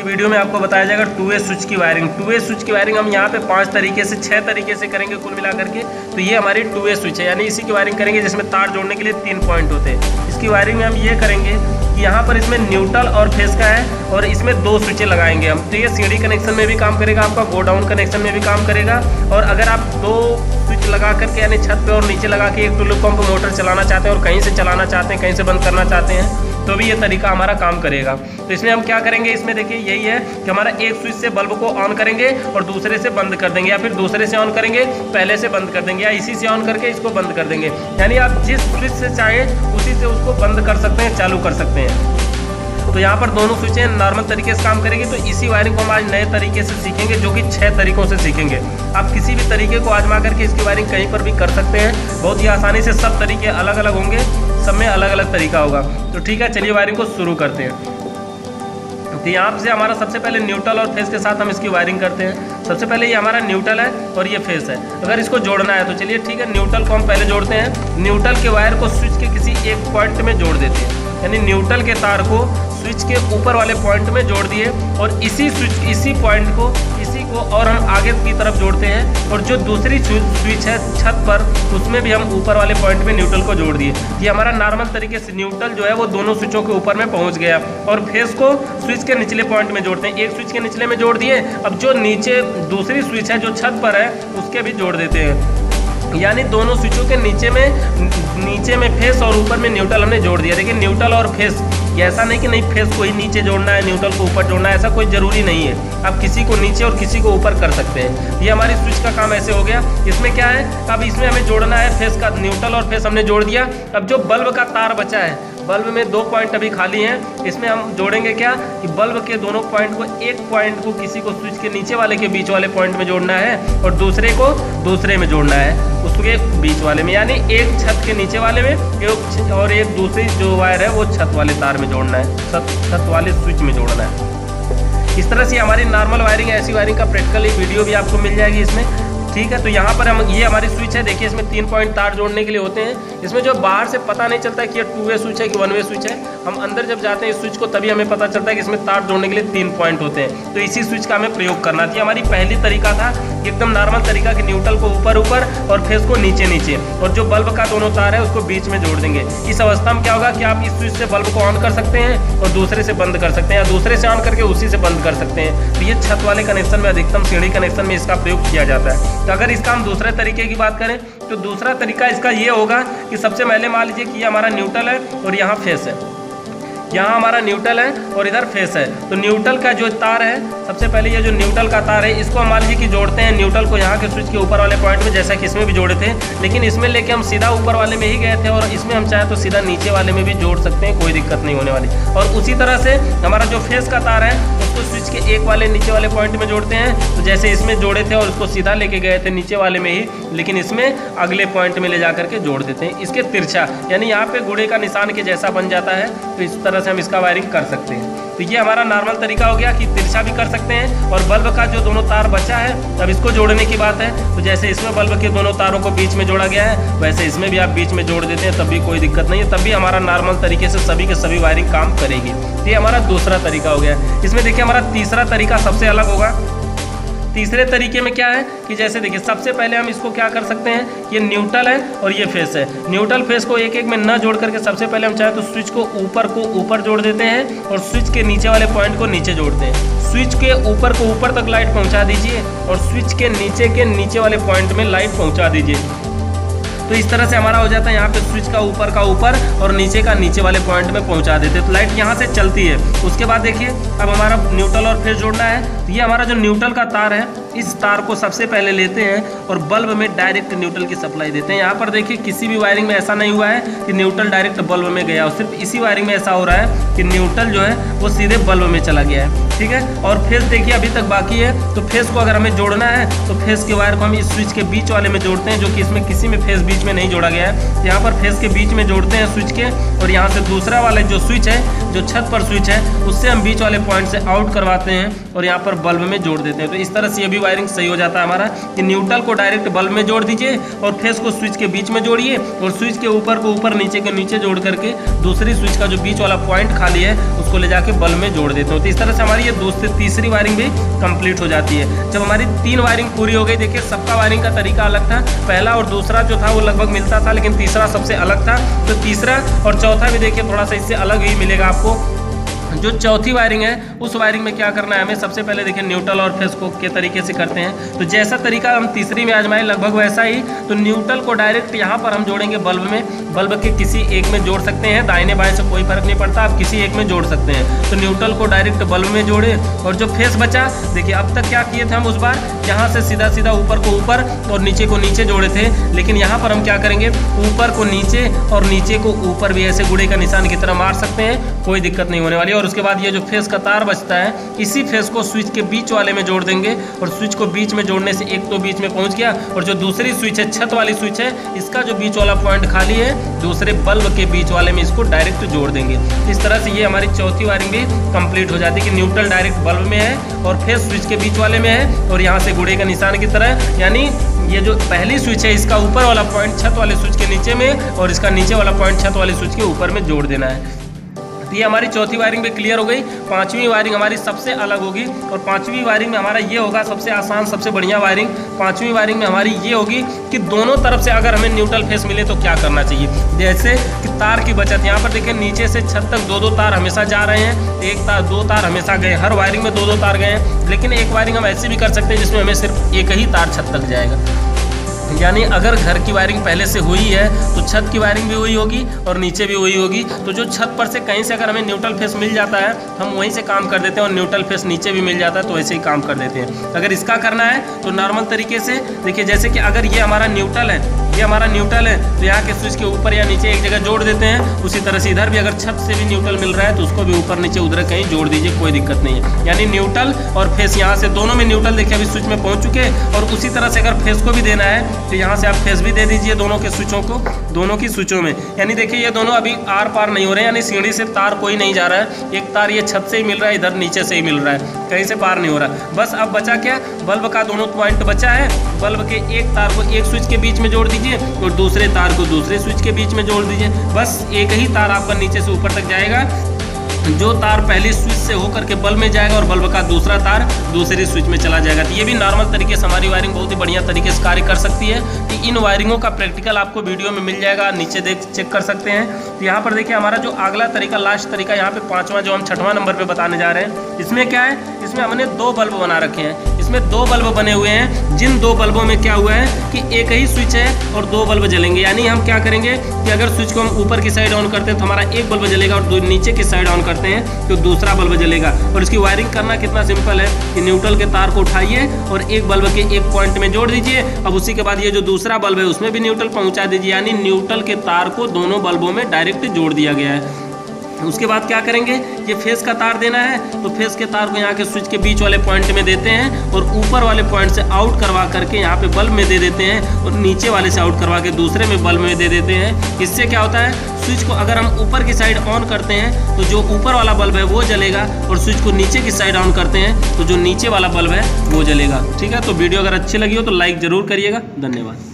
की वीडियो में आपको बताया जाएगा 2 वे स्विच की वायरिंग। 2 वे स्विच की वायरिंग हम यहाँ पे 5 तरीके से 6 तरीके से करेंगे कुल मिला करके। तो ये हमारी 2 वे स्विच है, यानी इसी की वायरिंग करेंगे जिसमें तार जोड़ने के लिए 3 पॉइंट होते हैं। इसकी वायरिंग में हम ये करेंगे कि यहाँ पर इसमें न्यूट्रल और फेस का है और इसमें 2 स्विचें लगाएंगे हम। तो ये सीढ़ी कनेक्शन में भी काम करेगा, आपका गो डाउन कनेक्शन में भी काम करेगा। और अगर आप 2 स्विच लगा करके यानी छत पे और नीचे लगा के एक टुल्लू पंप मोटर चलाना चाहते हैं और कहीं से चलाना चाहते हैं, कहीं से बंद करना चाहते हैं, तो भी ये तरीका हमारा काम करेगा। तो इसमें हम क्या करेंगे, इसमें देखिए यही है कि हमारा एक स्विच से बल्ब को ऑन करेंगे और दूसरे से बंद कर देंगे, या फिर दूसरे से ऑन करेंगे पहले से बंद कर देंगे, या इसी से ऑन करके इसको बंद कर देंगे। यानी आप जिस स्विच से चाहें उसी से उसको बंद कर सकते हैं, चालू कर सकते हैं। तो यहाँ पर दोनों स्विचें नॉर्मल तरीके से काम करेंगी। तो इसी वायरिंग को हम आज नए तरीके से सीखेंगे, जो कि 6 तरीकों से सीखेंगे। आप किसी भी तरीके को आजमा करके इसकी वायरिंग कहीं पर भी कर सकते हैं, बहुत ही आसानी से। सब तरीके अलग अलग होंगे, सब में अलग अलग तरीका होगा। तो ठीक है, चलिए वायरिंग को शुरू करते हैं। तो यहाँ से हमारा सबसे पहले न्यूट्रल और फेस के साथ हम इसकी वायरिंग करते हैं। सबसे पहले ये हमारा न्यूट्रल है और ये फेस है। अगर इसको जोड़ना है तो चलिए ठीक है, न्यूट्रल को हम पहले जोड़ते हैं। न्यूट्रल के वायर को स्विच के किसी एक पॉइंट में जोड़ देते हैं, यानी न्यूट्रल के तार को स्विच के ऊपर वाले पॉइंट में जोड़ दिए और इसी पॉइंट को और हम आगे की तरफ जोड़ते हैं। और जो दूसरी स्विच है छत पर, उसमें भी हम ऊपर वाले पॉइंट में न्यूट्रल को जोड़ दिए। ये हमारा नॉर्मल तरीके से न्यूट्रल जो है वो दोनों स्विचों के ऊपर में पहुंच गया। और फेस को स्विच के निचले पॉइंट में जोड़ते हैं, एक स्विच के निचले में जोड़ दिए। अब जो नीचे दूसरी स्विच है जो छत पर है उसके भी जोड़ देते हैं, यानी दोनों स्विचों के नीचे में फेस और ऊपर में न्यूट्रल हमने जोड़ दिया। देखिए न्यूट्रल और फेस, ये ऐसा नहीं कि नहीं फेस को ही नीचे जोड़ना है, न्यूट्रल को ऊपर जोड़ना है, ऐसा कोई ज़रूरी नहीं है। आप किसी को नीचे और किसी को ऊपर कर सकते हैं। ये हमारी स्विच का काम ऐसे हो गया। इसमें क्या है, अब इसमें हमें जोड़ना है फेस का, न्यूट्रल और फेस हमने जोड़ दिया। अब जो बल्ब का तार बचा है, बल्ब में 2 पॉइंट अभी खाली हैं, इसमें हम जोड़ेंगे क्या कि बल्ब के दोनों पॉइंट को, एक पॉइंट को किसी को स्विच के नीचे वाले के बीच वाले पॉइंट में जोड़ना है और दूसरे को दूसरे में जोड़ना है उसके बीच वाले में, यानी एक छत के नीचे वाले में और एक दूसरी जो वायर है वो छत वाले तार में जोड़ना है, छत वाले स्विच में जोड़ना है। इस तरह से हमारी नॉर्मल वायरिंग है। ऐसी वायरिंग का प्रैक्टिकल एक वीडियो भी आपको मिल जाएगी इसमें, ठीक है। तो यहाँ पर हम, ये हमारी स्विच है, देखिए इसमें 3 पॉइंट तार जोड़ने के लिए होते हैं। इसमें जो बाहर से पता नहीं चलता है कि ये 2 वे स्विच है कि 1 वे स्विच है। हम अंदर जब जाते हैं इस स्विच को, तभी हमें पता चलता है कि इसमें तार जोड़ने के लिए 3 पॉइंट होते हैं। तो इसी स्विच का हमें प्रयोग करना चाहिए। हमारी पहली तरीका था एकदम नॉर्मल तरीका कि न्यूट्रल को ऊपर ऊपर और फेस को नीचे नीचे, और जो बल्ब का दोनों तार है उसको बीच में जोड़ देंगे। इस अवस्था में क्या होगा कि आप इस स्विच से बल्ब को ऑन कर सकते हैं और दूसरे से बंद कर सकते हैं, या दूसरे से ऑन करके उसी से बंद कर सकते हैं। तो ये छत वाले कनेक्शन में, अधिकतम सीढ़ी कनेक्शन में इसका प्रयोग किया जाता है। तो अगर इसका हम दूसरे तरीके की बात करें तो दूसरा तरीका इसका ये होगा कि सबसे पहले मान लीजिए कि ये हमारा न्यूट्रल है और यहाँ फेस है, यहाँ हमारा न्यूट्रल है और इधर फेस है। तो न्यूट्रल का जो तार है, सबसे पहले ये जो न्यूट्रल का तार है इसको हम मान लीजिए कि जोड़ते हैं न्यूट्रल को यहाँ के स्विच के ऊपर वाले पॉइंट में, जैसा कि इसमें भी जोड़े थे। लेकिन इसमें लेके हम सीधा ऊपर वाले में ही गए थे और इसमें हम चाहे तो सीधा नीचे वाले में भी जोड़ सकते हैं, कोई दिक्कत नहीं होने वाली। और उसी तरह से हमारा जो फेस का तार है उसको स्विच के एक वाले नीचे वाले पॉइंट में जोड़ते हैं। तो जैसे इसमें जोड़े थे और उसको सीधा लेके गए थे नीचे वाले में ही, लेकिन इसमें अगले पॉइंट में ले जा करके जोड़ देते हैं। इसके तिरछा, यानी यहाँ पे गुड़े का निशान के जैसा बन जाता है। तो इस तरह से हम इसका वायरिंग कर सकते हैं। तो ये हमारा नॉर्मल तरीका हो गया कि तिरछा भी कर सकते हैं। और बल्ब का जो दोनों तार बचा है, अब इसको जोड़ने की बात है। तो जैसे इसमें बल्ब के दोनों तारों को बीच में जोड़ा गया है, वैसे इसमें भी आप बीच में जोड़ देते हैं, तब भी कोई दिक्कत नहीं है, तब भी हमारा नॉर्मल तरीके से सभी के सभी वायरिंग काम करेगी। तो ये हमारा दूसरा तरीका हो गया। इसमें देखिए हमारा तीसरा तरीका सबसे अलग होगा। तीसरे तरीके में क्या है कि जैसे देखिए सबसे पहले हम इसको क्या कर सकते हैं, ये न्यूट्रल है और ये फेस है। न्यूट्रल फेस को एक एक में न जोड़ करके सबसे पहले हम चाहे तो स्विच को ऊपर जोड़ देते हैं और स्विच के नीचे वाले पॉइंट को नीचे जोड़ते हैं। स्विच के ऊपर को ऊपर तक लाइट पहुंचा दीजिए और स्विच के नीचे वाले पॉइंट में लाइट पहुंचा दीजिए। तो इस तरह से हमारा हो जाता है, यहाँ पे स्विच का ऊपर और नीचे का नीचे वाले पॉइंट में पहुंचा देते हैं, तो लाइट यहाँ से चलती है। उसके बाद देखिए अब हमारा न्यूट्रल और फेस जोड़ना है। तो ये हमारा जो न्यूट्रल का तार है, इस तार को सबसे पहले लेते हैं और बल्ब में डायरेक्ट न्यूट्रल की सप्लाई देते हैं। यहाँ पर देखिए किसी भी वायरिंग में ऐसा नहीं हुआ है कि न्यूट्रल डायरेक्ट बल्ब में गया हो, सिर्फ इसी वायरिंग में ऐसा हो रहा है कि न्यूट्रल जो है वो सीधे बल्ब में चला गया है, ठीक है। और फेस देखिए अभी तक बाकी है। तो फेस को अगर हमें जोड़ना है तो फेस के वायर को हम इस स्विच के बीच वाले में जोड़ते हैं, जो कि इसमें किसी में फेस बीच में नहीं जोड़ा गया है। यहाँ पर फेस के बीच में जोड़ते हैं स्विच के, और यहाँ से दूसरा वाला जो स्विच है, जो छत पर स्विच है, उससे हम बीच वाले पॉइंट से आउट करवाते हैं और यहाँ पर बल्ब में जोड़ देते हैं। तो इस तरह से ये भी वायरिंग सही हो जाता है हमारा कि न्यूट्रल को डायरेक्ट बल्ब में जोड़ दीजिए और फेस को स्विच के बीच में जोड़िए और स्विच के ऊपर को ऊपर, नीचे के नीचे जोड़ करके दूसरी स्विच का जो बीच वाला पॉइंट खाली है उसको ले जाके बल्ब में जोड़ देते हो। तो इस तरह से हमारी ये देखिए तीसरी वायरिंग भी कंप्लीट हो जाती है। जब हमारी 3 वायरिंग पूरी हो गई, देखिए सबका वायरिंग का तरीका अलग था, पहला और दूसरा जो था वो लगभग मिलता था, लेकिन तीसरा सबसे अलग था। तो तीसरा और चौथा भी देखिए थोड़ा सा इससे अलग ही मिलेगा आपको। जो चौथी वायरिंग है उस वायरिंग में क्या करना है हमें, सबसे पहले देखिए न्यूट्रल और फेस को के तरीके से करते हैं। तो जैसा तरीका हम तीसरी में आजमाए लगभग वैसा ही। तो न्यूट्रल को डायरेक्ट यहाँ पर हम जोड़ेंगे बल्ब में, बल्ब के किसी एक में जोड़ सकते हैं, दाहिने बाएं से कोई फर्क नहीं पड़ता, आप किसी एक में जोड़ सकते हैं। तो न्यूट्रल को डायरेक्ट बल्ब में जोड़े और जो फेस बचा, देखिए अब तक क्या किए थे हम उस बार, यहाँ से सीधा सीधा ऊपर को ऊपर और नीचे को नीचे जोड़े थे, लेकिन यहाँ पर हम क्या करेंगे, ऊपर को नीचे और नीचे को ऊपर भी ऐसे गुड़े का निशान की तरह मार सकते हैं, कोई दिक्कत नहीं होने वाली। और उसके बाद ये जो फेस का तार बचता है, इसी फेस को स्विच के बीच वाले में जोड़ देंगे और स्विच को बीच में जोड़ने से एक तो बीच में पहुंच गया, और जो दूसरी स्विच है, छत वाली स्विच है, इसका जो बीच वाला पॉइंट खाली है, दूसरे बल्ब के बीच वाले में इसको डायरेक्ट जोड़ देंगे। इस तरह से ये हमारी चौथी वायरिंग भी कंप्लीट हो जाती है कि न्यूट्रल डायरेक्ट बल्ब में है और फेस स्विच के बीच वाले में है और यहाँ से गुड़े का निशान की तरह, यानी ये जो पहली स्विच है इसका ऊपर वाला पॉइंट छत वाले स्विच के नीचे में और इसका नीचे वाला पॉइंट छत वाले स्विच के ऊपर में जोड़ देना है। तो ये हमारी चौथी वायरिंग भी क्लियर हो गई। पांचवी वायरिंग हमारी सबसे अलग होगी और पांचवी वायरिंग में हमारा ये होगा सबसे आसान, सबसे बढ़िया वायरिंग। पांचवी वायरिंग में हमारी ये होगी कि दोनों तरफ से अगर हमें न्यूट्रल फेस मिले तो क्या करना चाहिए। जैसे कि तार की बचत, यहाँ पर देखिए नीचे से छत तक 2-2 तार हमेशा जा रहे हैं, एक तार 2 तार हमेशा गए, हर वायरिंग में 2-2 तार गए हैं। लेकिन एक वायरिंग हम ऐसी भी कर सकते हैं जिसमें हमें सिर्फ एक ही तार छत तक जाएगा, यानी अगर घर की वायरिंग पहले से हुई है तो छत की वायरिंग भी वही होगी और नीचे भी वही होगी। तो जो छत पर से कहीं से अगर हमें न्यूट्रल फेस मिल जाता है हम वहीं से काम कर देते हैं और न्यूट्रल फेस नीचे भी मिल जाता है तो वैसे ही काम कर देते हैं। अगर इसका करना है तो नॉर्मल तरीके से देखिए, जैसे कि अगर ये हमारा न्यूट्रल है, ये हमारा न्यूट्रल है, तो यहाँ के स्विच के ऊपर या नीचे एक जगह जोड़ देते हैं। उसी तरह से इधर भी अगर छत से भी न्यूट्रल मिल रहा है तो उसको भी ऊपर नीचे उधर कहीं जोड़ दीजिए, कोई दिक्कत नहीं है। यानी न्यूट्रल और फेस यहाँ से दोनों में न्यूट्रल देखिए अभी स्विच में पहुँच चुके हैं। और उसी तरह से अगर फेस को भी देना है तो यहाँ से आप फेस भी दे दीजिए दोनों के स्विचों को, दोनों की स्विचों में। यानी देखिए ये दोनों अभी आर पार नहीं हो रहे हैं, यानी सीढ़ी से तार कोई नहीं जा रहा है, एक तार ये छत से ही मिल रहा है, इधर नीचे से ही मिल रहा है, कहीं से पार नहीं हो रहा। बस अब बचा क्या, बल्ब का दोनों पॉइंट बचा है, बल्ब के एक तार को एक स्विच के बीच में जोड़ दीजिए और दूसरे तार को दूसरे स्विच के बीच में जोड़ दीजिए। बस एक ही तार आपका नीचे से ऊपर तक जाएगा, जो तार पहली स्विच से होकर के बल्ब में जाएगा और बल्ब का दूसरा तार दूसरी स्विच में चला जाएगा। तो ये भी नॉर्मल तरीके से हमारी वायरिंग बहुत ही बढ़िया तरीके से कार्य कर सकती है। तो इन वायरिंगों का प्रैक्टिकल आपको वीडियो में मिल जाएगा, नीचे देख चेक कर सकते हैं। तो यहाँ पर देखिए हमारा जो अगला तरीका, लास्ट तरीका, यहाँ पे 5वां जो हम 6वां नंबर पे बताने जा रहे हैं, इसमें क्या है, इसमें हमने 2 बल्ब बना रखे हैं। इसमें 2 बल्ब बने हुए हैं, जिन 2 बल्बों में क्या हुआ है कि एक ही स्विच है और 2 बल्ब जलेंगे। यानी हम क्या करेंगे कि अगर स्विच को हम ऊपर की साइड ऑन करते हैं तो हमारा एक बल्ब जलेगा और नीचे की साइड ऑन करते हैं तो दूसरा बल्ब जलेगा। और इसकी वायरिंग करना कितना सिंपल है कि न्यूट्रल के तार को उठाइए और एक बल्ब के एक पॉइंट में जोड़ दीजिए। अब उसी के बाद ये जो दूसरा बल्ब है उसमें भी न्यूट्रल पहुंचा दीजिए, यानी न्यूट्रल के तार को दोनों बल्बों में डायरेक्ट जोड़ दिया गया है। उसके बाद क्या करेंगे, ये फेस का तार देना है तो फेस के तार को यहाँ के स्विच के बीच वाले पॉइंट में देते हैं और ऊपर वाले पॉइंट से आउट करवा करके यहाँ पे बल्ब में दे देते हैं और नीचे वाले से आउट करवा के दूसरे में बल्ब में दे देते हैं। इससे क्या होता है, स्विच को अगर हम ऊपर की साइड ऑन करते हैं तो जो ऊपर वाला बल्ब है वो जलेगा और स्विच को नीचे की साइड ऑन करते हैं तो जो नीचे वाला बल्ब है वो जलेगा। ठीक है, तो वीडियो अगर अच्छी लगी हो तो लाइक ज़रूर करिएगा। धन्यवाद।